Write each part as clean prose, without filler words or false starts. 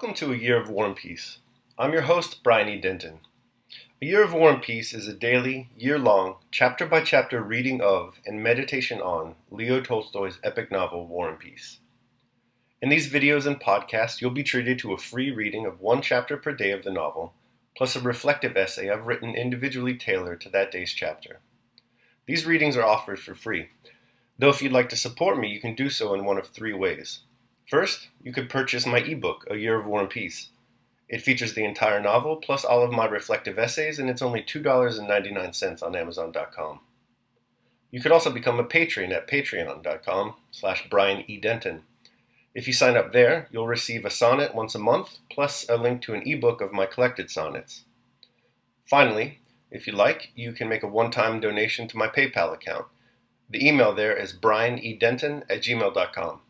Welcome to A Year of War and Peace. I'm your host, Brian E. Denton. A Year of War and Peace is a daily, year-long, chapter-by-chapter reading of and meditation on Leo Tolstoy's epic novel, War and Peace. In these videos and podcasts, you'll be treated to a free reading of one chapter per day of the novel, plus a reflective essay I've written individually tailored to that day's chapter. These readings are offered for free, though if you'd like to support me, you can do so in one of three ways. First, you could purchase my ebook, A Year of War and Peace. It features the entire novel, plus all of my reflective essays, and it's only $2.99 on Amazon.com. You could also become a patron at patreon.com/BrianEDenton. If you sign up there, you'll receive a sonnet once a month, plus a link to an ebook of my collected sonnets. Finally, if you like, you can make a one-time donation to my PayPal account. The email there is brianedenton@gmail.com.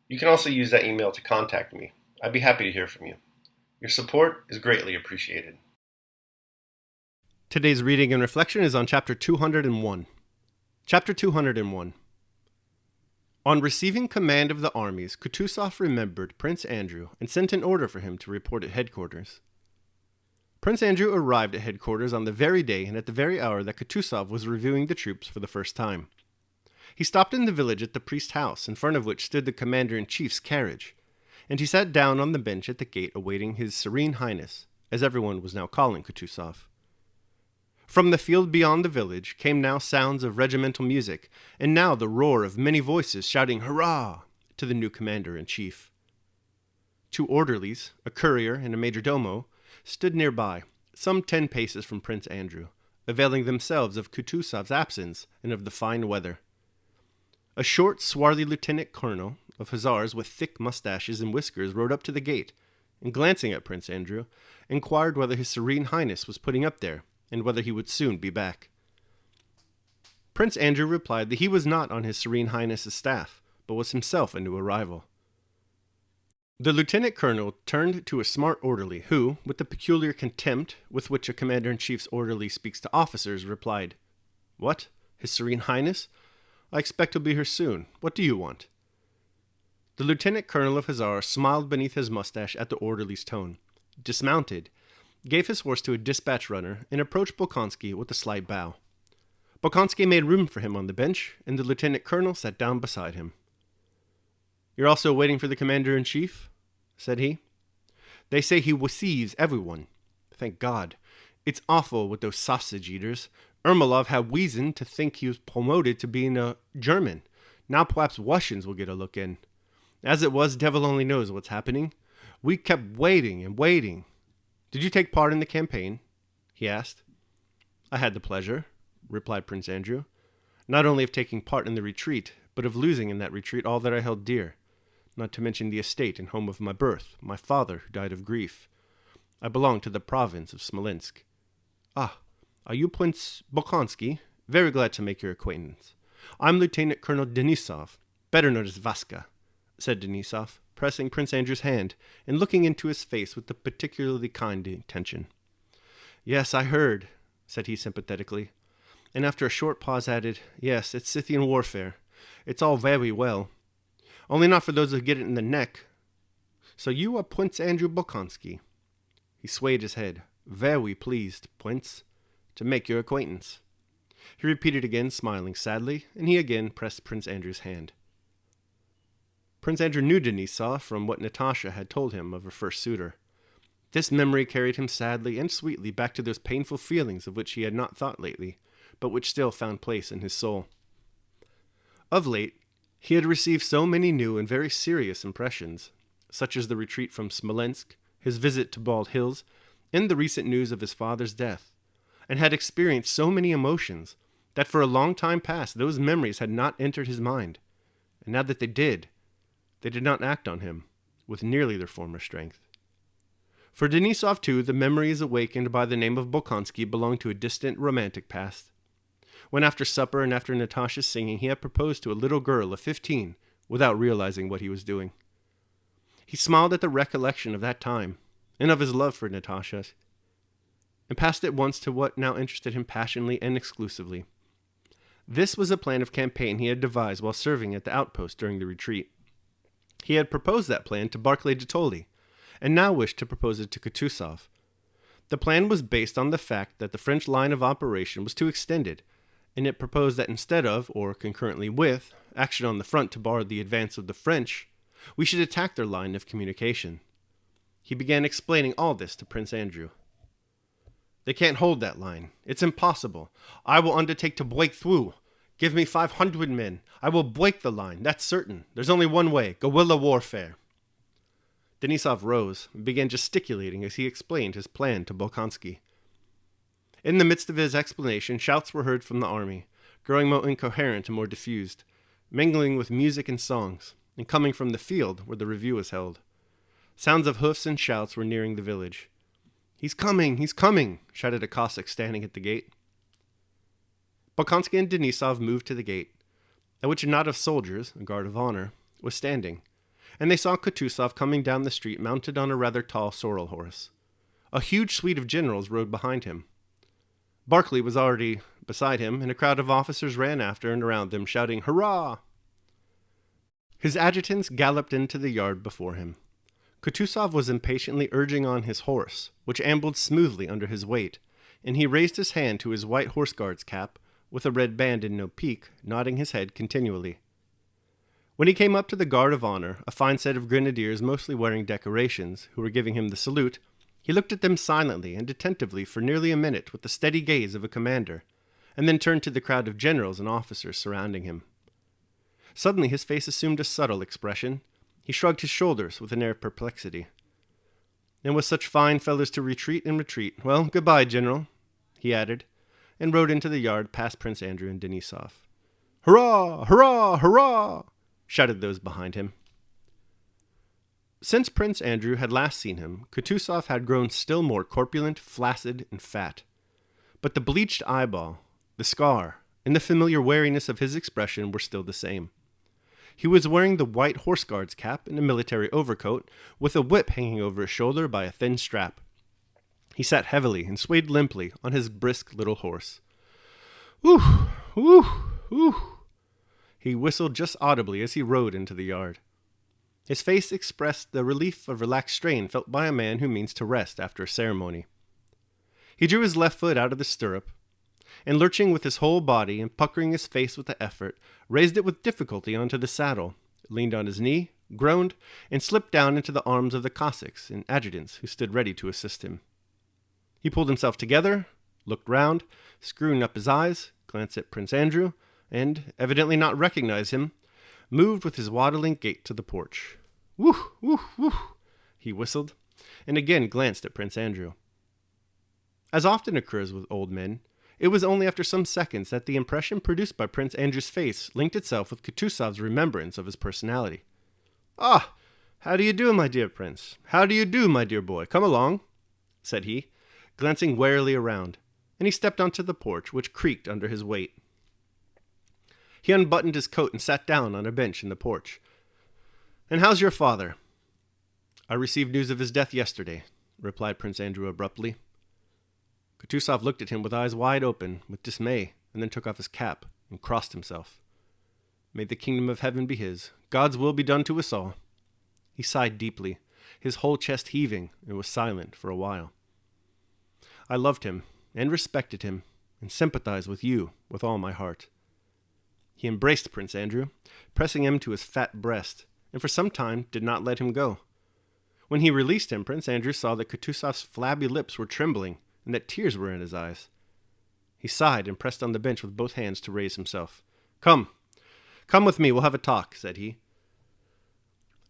You can also use that email to contact me. I'd be happy to hear from you. Your support is greatly appreciated. Today's reading and reflection is on Chapter 201. Chapter 201. On receiving command of the armies, Kutuzov remembered Prince Andrew and sent an order for him to report at headquarters. Prince Andrew arrived at headquarters on the very day and at the very hour that Kutuzov was reviewing the troops for the first time. He stopped in the village at the priest's house, in front of which stood the commander-in-chief's carriage, and he sat down on the bench at the gate awaiting His Serene Highness, as everyone was now calling Kutuzov. From the field beyond the village came now sounds of regimental music, and now the roar of many voices shouting hurrah to the new commander-in-chief. Two orderlies, a courier and a majordomo, stood nearby, some 10 paces from Prince Andrew, availing themselves of Kutuzov's absence and of the fine weather. A short, swarthy lieutenant colonel of hussars with thick mustaches and whiskers rode up to the gate, and glancing at Prince Andrew, inquired whether His Serene Highness was putting up there, and whether he would soon be back. Prince Andrew replied that he was not on His Serene Highness's staff, but was himself a new arrival. The lieutenant colonel turned to a smart orderly, who, with the peculiar contempt with which a commander-in-chief's orderly speaks to officers, replied, "What? His Serene Highness? I expect he'll be here soon. What do you want?" The lieutenant colonel of hussars smiled beneath his mustache at the orderly's tone, dismounted, gave his horse to a dispatch runner, and approached Bolkonsky with a slight bow. Bolkonsky made room for him on the bench, and the lieutenant colonel sat down beside him. "You're also waiting for the commander-in-chief?" said he. "They say he receives everyone. Thank God. It's awful with those sausage-eaters. Ermolov had reason to think he was promoted to being a German. Now perhaps Russians will get a look in. As it was, devil only knows what's happening. We kept waiting and waiting. Did you take part in the campaign?" he asked. "I had the pleasure," replied Prince Andrew, "not only of taking part in the retreat, but of losing in that retreat all that I held dear, not to mention the estate and home of my birth, my father who died of grief. I belong to the province of Smolensk." "Ah, are you Prince Bolkonsky? Very glad to make your acquaintance. I'm Lieutenant Colonel Denisov, better known as Vaska," said Denisov, pressing Prince Andrew's hand and looking into his face with a particularly kind intention. "Yes, I heard," said he sympathetically, and after a short pause added, "Yes, it's Scythian warfare. It's all very well. Only not for those who get it in the neck. So you are Prince Andrew Bolkonsky." He swayed his head. "Very pleased, Prince, to make your acquaintance." He repeated again, smiling sadly, and he again pressed Prince Andrew's hand. Prince Andrew knew Denisov from what Natasha had told him of her first suitor. This memory carried him sadly and sweetly back to those painful feelings of which he had not thought lately, but which still found place in his soul. Of late, he had received so many new and very serious impressions, such as the retreat from Smolensk, his visit to Bald Hills, and the recent news of his father's death, and had experienced so many emotions that for a long time past those memories had not entered his mind, and now that they did not act on him with nearly their former strength. For Denisov, too, the memories awakened by the name of Bolkonsky belonged to a distant, romantic past, when after supper and after Natasha's singing he had proposed to a little girl of 15 without realizing what he was doing. He smiled at the recollection of that time, and of his love for Natasha, and passed at once to what now interested him passionately and exclusively. This was a plan of campaign he had devised while serving at the outpost during the retreat. He had proposed that plan to Barclay de Tolly, and now wished to propose it to Kutuzov. The plan was based on the fact that the French line of operation was too extended, and it proposed that instead of, or concurrently with, action on the front to bar the advance of the French, we should attack their line of communication. He began explaining all this to Prince Andrew. They can't hold that line. It's impossible. I will undertake to break through. Give me 500 men. I will break the line, that's certain. There's only one way, guerrilla warfare. Denisov rose and began gesticulating as he explained his plan to Bolkonsky. In the midst of his explanation, shouts were heard from the army, growing more incoherent and more diffused, mingling with music and songs, and coming from the field where the review was held. Sounds of hoofs and shouts were nearing the village. He's coming, shouted a Cossack standing at the gate. Bolkonsky and Denisov moved to the gate, at which a knot of soldiers, a guard of honor, was standing, and they saw Kutuzov coming down the street mounted on a rather tall sorrel horse. A huge suite of generals rode behind him. Barclay was already beside him, and a crowd of officers ran after and around them, shouting, "Hurrah!" His adjutants galloped into the yard before him. Kutuzov was impatiently urging on his horse, which ambled smoothly under his weight, and he raised his hand to his white horse-guard's cap, with a red band and no peak, nodding his head continually. When he came up to the guard of honor, a fine set of grenadiers mostly wearing decorations, who were giving him the salute, he looked at them silently and attentively for nearly a minute with the steady gaze of a commander, and then turned to the crowd of generals and officers surrounding him. Suddenly his face assumed a subtle expression. He shrugged his shoulders with an air of perplexity. And with such fine fellows to retreat and retreat, well, goodbye, General, he added, and rode into the yard past Prince Andrew and Denisov. Hurrah! Hurrah! Hurrah! Shouted those behind him. Since Prince Andrew had last seen him, Kutuzov had grown still more corpulent, flaccid, and fat. But the bleached eyeball, the scar, and the familiar wariness of his expression were still the same. He was wearing the white horse-guard's cap and a military overcoat, with a whip hanging over his shoulder by a thin strap. He sat heavily and swayed limply on his brisk little horse. Whew! Whew! Whew! He whistled just audibly as he rode into the yard. His face expressed the relief of relaxed strain felt by a man who means to rest after a ceremony. He drew his left foot out of the stirrup, and lurching with his whole body and puckering his face with the effort, raised it with difficulty onto the saddle, leaned on his knee, groaned, and slipped down into the arms of the Cossacks and adjutants who stood ready to assist him. He pulled himself together, looked round, screwing up his eyes, glanced at Prince Andrew, and, evidently not recognize him, moved with his waddling gait to the porch. Woo! Woo! Woo! He whistled, and again glanced at Prince Andrew. As often occurs with old men, it was only after some seconds that the impression produced by Prince Andrew's face linked itself with Kutuzov's remembrance of his personality. "Ah, how do you do, my dear prince? How do you do, my dear boy? Come along," said he, glancing warily around, and he stepped onto the porch, which creaked under his weight. He unbuttoned his coat and sat down on a bench in the porch. "And how's your father?" "I received news of his death yesterday," replied Prince Andrew abruptly. Kutuzov looked at him with eyes wide open, with dismay, and then took off his cap and crossed himself. "May the kingdom of heaven be his. God's will be done to us all." He sighed deeply, his whole chest heaving, and was silent for a while. "I loved him, and respected him, and sympathized with you with all my heart." He embraced Prince Andrew, pressing him to his fat breast, and for some time did not let him go. When he released him, Prince Andrew saw that Kutuzov's flabby lips were trembling, and that tears were in his eyes. He sighed and pressed on the bench with both hands to raise himself. Come with me, we'll have a talk," said he.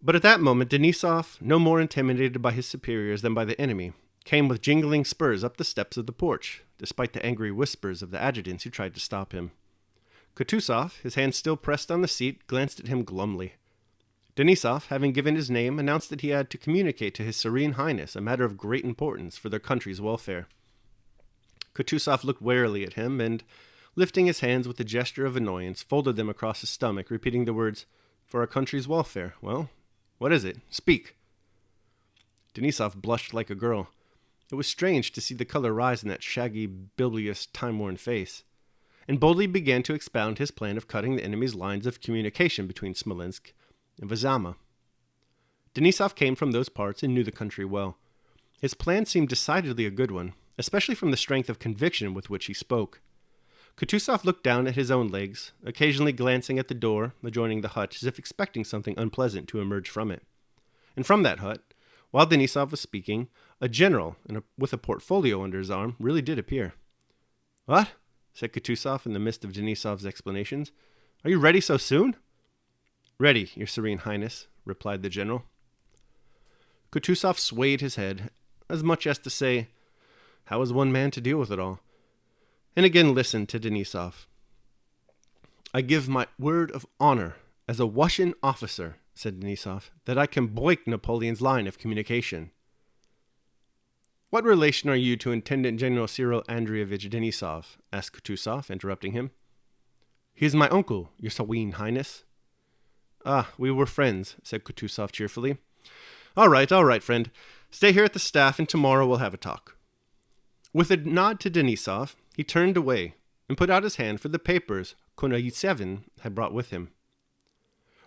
But at that moment Denisov, no more intimidated by his superiors than by the enemy, came with jingling spurs up the steps of the porch, despite the angry whispers of the adjutants who tried to stop him. Kutuzov, his hand still pressed on the seat, glanced at him glumly. Denisov, having given his name, announced that he had to communicate to His Serene Highness a matter of great importance for their country's welfare. Kutuzov looked warily at him, and, lifting his hands with a gesture of annoyance, folded them across his stomach, repeating the words, "For our country's welfare. Well, what is it? Speak." Denisov blushed like a girl. It was strange to see the color rise in that shaggy, bilious, time-worn face, and boldly began to expound his plan of cutting the enemy's lines of communication between Smolensk and Vizama. Denisov came from those parts and knew the country well. His plan seemed decidedly a good one, especially from the strength of conviction with which he spoke. Kutuzov looked down at his own legs, occasionally glancing at the door adjoining the hut as if expecting something unpleasant to emerge from it. And from that hut, while Denisov was speaking, a general with a portfolio under his arm really did appear. "What?" said Kutuzov in the midst of Denisov's explanations. "Are you ready so soon?" "Ready, Your Serene Highness," replied the general. Kutuzov swayed his head, as much as to say, how is one man to deal with it all? And again listened to Denisov. "I give my word of honor as a Russian officer," said Denisov, "that I can break Napoleon's line of communication." "What relation are you to Intendant General Cyril Andreevich Denisov?" asked Kutuzov, interrupting him. "He is my uncle, Your Serene Highness." "Ah, we were friends," said Kutuzov cheerfully. All right, friend. Stay here at the staff, and tomorrow we'll have a talk." With a nod to Denisov, he turned away and put out his hand for the papers Konoytsevin had brought with him.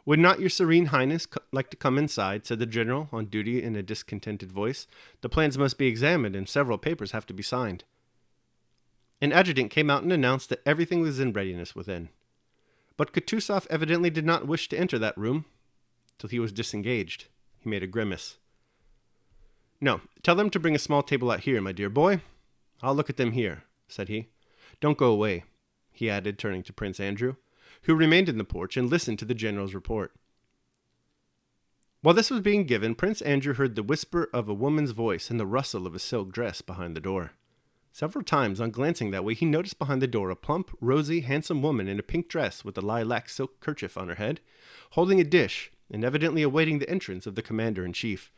"Would not Your Serene Highness like to come inside?" said the general on duty in a discontented voice. "The plans must be examined, and several papers have to be signed." An adjutant came out and announced that everything was in readiness within. But Kutuzov evidently did not wish to enter that room till he was disengaged. He made a grimace. "No, tell them to bring a small table out here, my dear boy. I'll look at them here," said he. "Don't go away," he added, turning to Prince Andrew, who remained in the porch and listened to the general's report. While this was being given, Prince Andrew heard the whisper of a woman's voice and the rustle of a silk dress behind the door. Several times, on glancing that way, he noticed behind the door a plump, rosy, handsome woman in a pink dress with a lilac silk kerchief on her head, holding a dish and evidently awaiting the entrance of the commander-in-chief.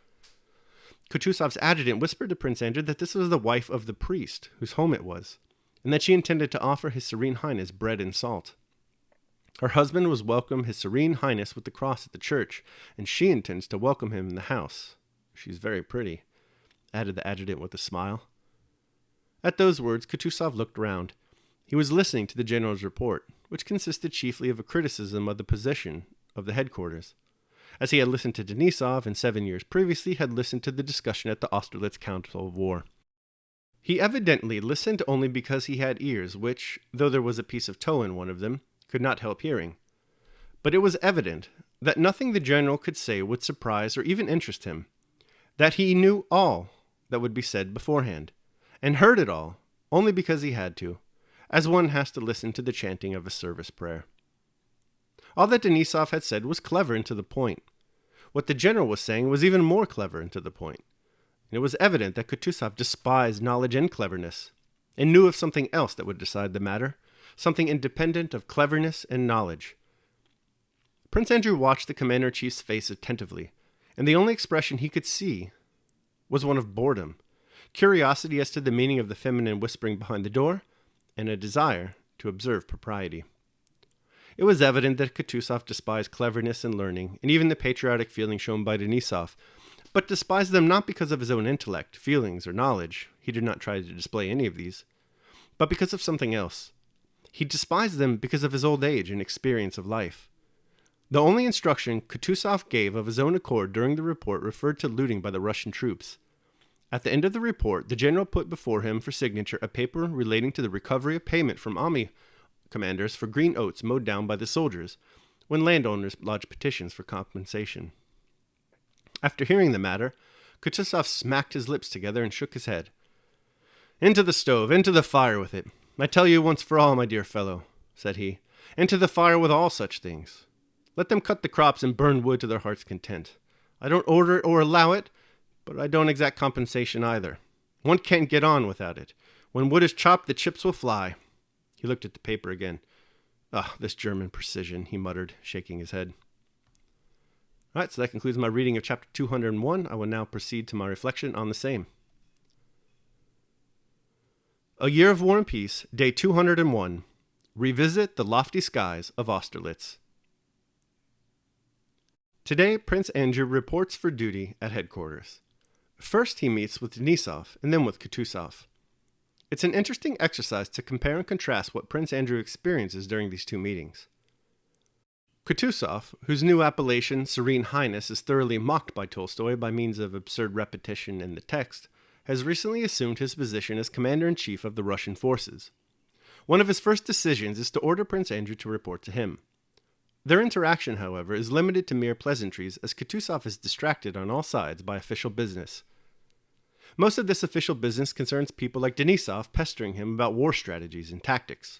Kutuzov's adjutant whispered to Prince Andrew that this was the wife of the priest, whose home it was, and that she intended to offer His Serene Highness bread and salt. Her husband was welcome His Serene Highness with the cross at the church, and she intends to welcome him in the house. She's very pretty," added the adjutant with a smile. At those words, Kutuzov looked round. He was listening to the general's report, which consisted chiefly of a criticism of the position of the headquarters. As he had listened to Denisov, and 7 years previously had listened to the discussion at the Austerlitz Council of War. He evidently listened only because he had ears which, though there was a piece of tow in one of them, could not help hearing. But it was evident that nothing the general could say would surprise or even interest him, that he knew all that would be said beforehand, and heard it all only because he had to, as one has to listen to the chanting of a service prayer. All that Denisov had said was clever and to the point. What the general was saying was even more clever and to the point. And it was evident that Kutuzov despised knowledge and cleverness, and knew of something else that would decide the matter, something independent of cleverness and knowledge. Prince Andrew watched the commander-in-chief's face attentively, and the only expression he could see was one of boredom, curiosity as to the meaning of the feminine whispering behind the door, and a desire to observe propriety. It was evident that Kutuzov despised cleverness and learning, and even the patriotic feeling shown by Denisov, but despised them not because of his own intellect, feelings, or knowledge. He did not try to display any of these, but because of something else. He despised them because of his old age and experience of life. The only instruction Kutuzov gave of his own accord during the report referred to looting by the Russian troops. At the end of the report, the general put before him for signature a paper relating to the recovery of payment from army commanders for green oats mowed down by the soldiers, when landowners lodged petitions for compensation. After hearing the matter, Kutuzov smacked his lips together and shook his head. "Into the stove, into the fire with it. I tell you once for all, my dear fellow," said he, "into the fire with all such things. Let them cut the crops and burn wood to their heart's content. I don't order it or allow it, but I don't exact compensation either. One can't get on without it. When wood is chopped, the chips will fly." He looked at the paper again. "Ah, this German precision," he muttered, shaking his head. All right, so that concludes my reading of chapter 201. I will now proceed to my reflection on the same. A Year of War and Peace, Day 201. Revisit the lofty skies of Austerlitz. Today, Prince Andrew reports for duty at headquarters. First, he meets with Denisov and then with Kutuzov. It's an interesting exercise to compare and contrast what Prince Andrew experiences during these two meetings. Kutuzov, whose new appellation, Serene Highness, is thoroughly mocked by Tolstoy by means of absurd repetition in the text, has recently assumed his position as commander-in-chief of the Russian forces. One of his first decisions is to order Prince Andrew to report to him. Their interaction, however, is limited to mere pleasantries as Kutuzov is distracted on all sides by official business. Most of this official business concerns people like Denisov pestering him about war strategies and tactics.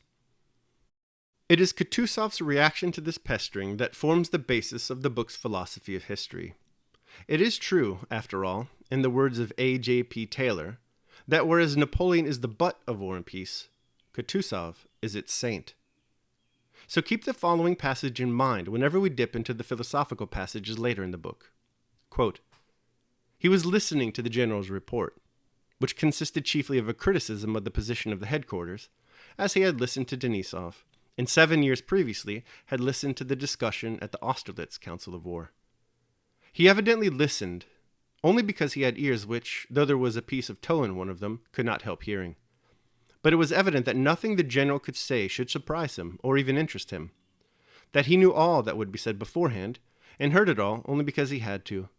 It is Kutuzov's reaction to this pestering that forms the basis of the book's philosophy of history. It is true, after all, in the words of A.J.P. Taylor, that whereas Napoleon is the butt of War and Peace, Kutuzov is its saint. So keep the following passage in mind whenever we dip into the philosophical passages later in the book. Quote, "He was listening to the general's report, which consisted chiefly of a criticism of the position of the headquarters, as he had listened to Denisov, and 7 years previously had listened to the discussion at the Austerlitz Council of War. He evidently listened only because he had ears which, though there was a piece of tow in one of them, could not help hearing. But it was evident that nothing the general could say should surprise him or even interest him, that he knew all that would be said beforehand, and heard it all only because he had to,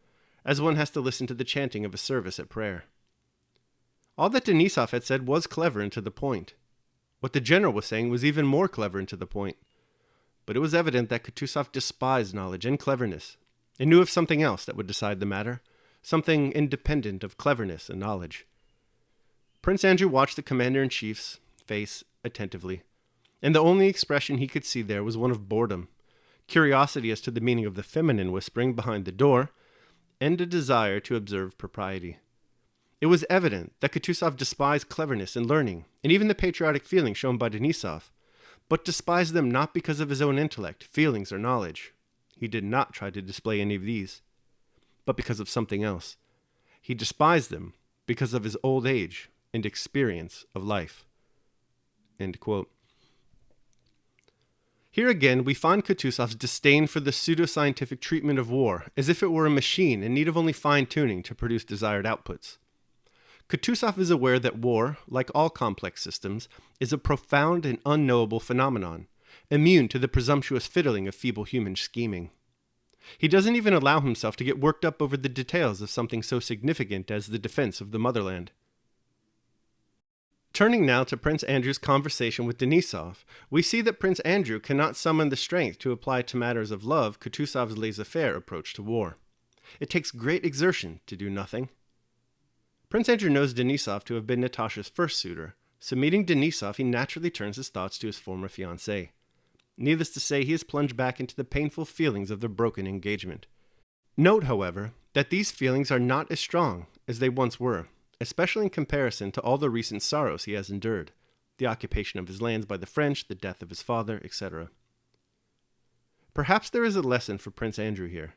as one has to listen to the chanting of a service at prayer. All that Denisov had said was clever and to the point. What the general was saying was even more clever and to the point. But it was evident that Kutuzov despised knowledge and cleverness, and knew of something else that would decide the matter, something independent of cleverness and knowledge. Prince Andrew watched the commander-in-chief's face attentively, and the only expression he could see there was one of boredom, curiosity as to the meaning of the feminine whispering behind the door, and a desire to observe propriety. It was evident that Kutuzov despised cleverness and learning, and even the patriotic feeling shown by Denisov, but despised them not because of his own intellect, feelings, or knowledge. He did not try to display any of these, but because of something else. He despised them because of his old age and experience of life." End quote. Here again we find Kutuzov's disdain for the pseudoscientific treatment of war, as if it were a machine in need of only fine-tuning to produce desired outputs. Kutuzov is aware that war, like all complex systems, is a profound and unknowable phenomenon, immune to the presumptuous fiddling of feeble human scheming. He doesn't even allow himself to get worked up over the details of something so significant as the defense of the motherland. Turning now to Prince Andrew's conversation with Denisov, we see that Prince Andrew cannot summon the strength to apply to matters of love Kutuzov's laissez-faire approach to war. It takes great exertion to do nothing. Prince Andrew knows Denisov to have been Natasha's first suitor, so meeting Denisov he naturally turns his thoughts to his former fiancée. Needless to say, he is plunged back into the painful feelings of their broken engagement. Note, however, that these feelings are not as strong as they once were, especially in comparison to all the recent sorrows he has endured, the occupation of his lands by the French, the death of his father, etc. Perhaps there is a lesson for Prince Andrew here.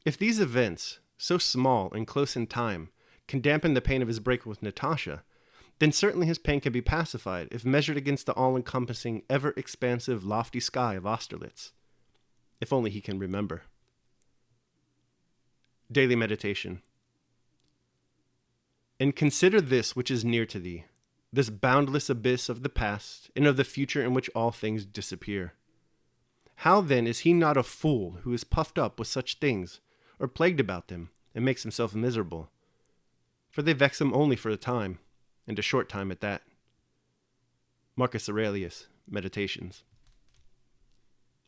If these events, so small and close in time, can dampen the pain of his break with Natasha, then certainly his pain can be pacified if measured against the all-encompassing, ever-expansive, lofty sky of Austerlitz. If only he can remember. Daily Meditation. And consider this which is near to thee, this boundless abyss of the past and of the future in which all things disappear. How then is he not a fool who is puffed up with such things, or plagued about them, and makes himself miserable? For they vex him only for a time, and a short time at that. Marcus Aurelius, Meditations.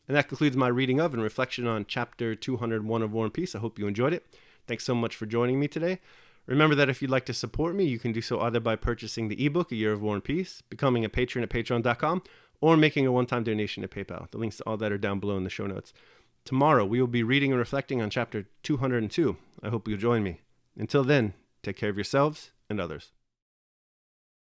And that concludes my reading of and reflection on Chapter 201 of War and Peace. I hope you enjoyed it. Thanks so much for joining me today. Remember that if you'd like to support me, you can do so either by purchasing the ebook, A Year of War and Peace, becoming a patron at patreon.com, or making a one-time donation at PayPal. The links to all that are down below in the show notes. Tomorrow, we will be reading and reflecting on Chapter 202. I hope you'll join me. Until then, take care of yourselves and others.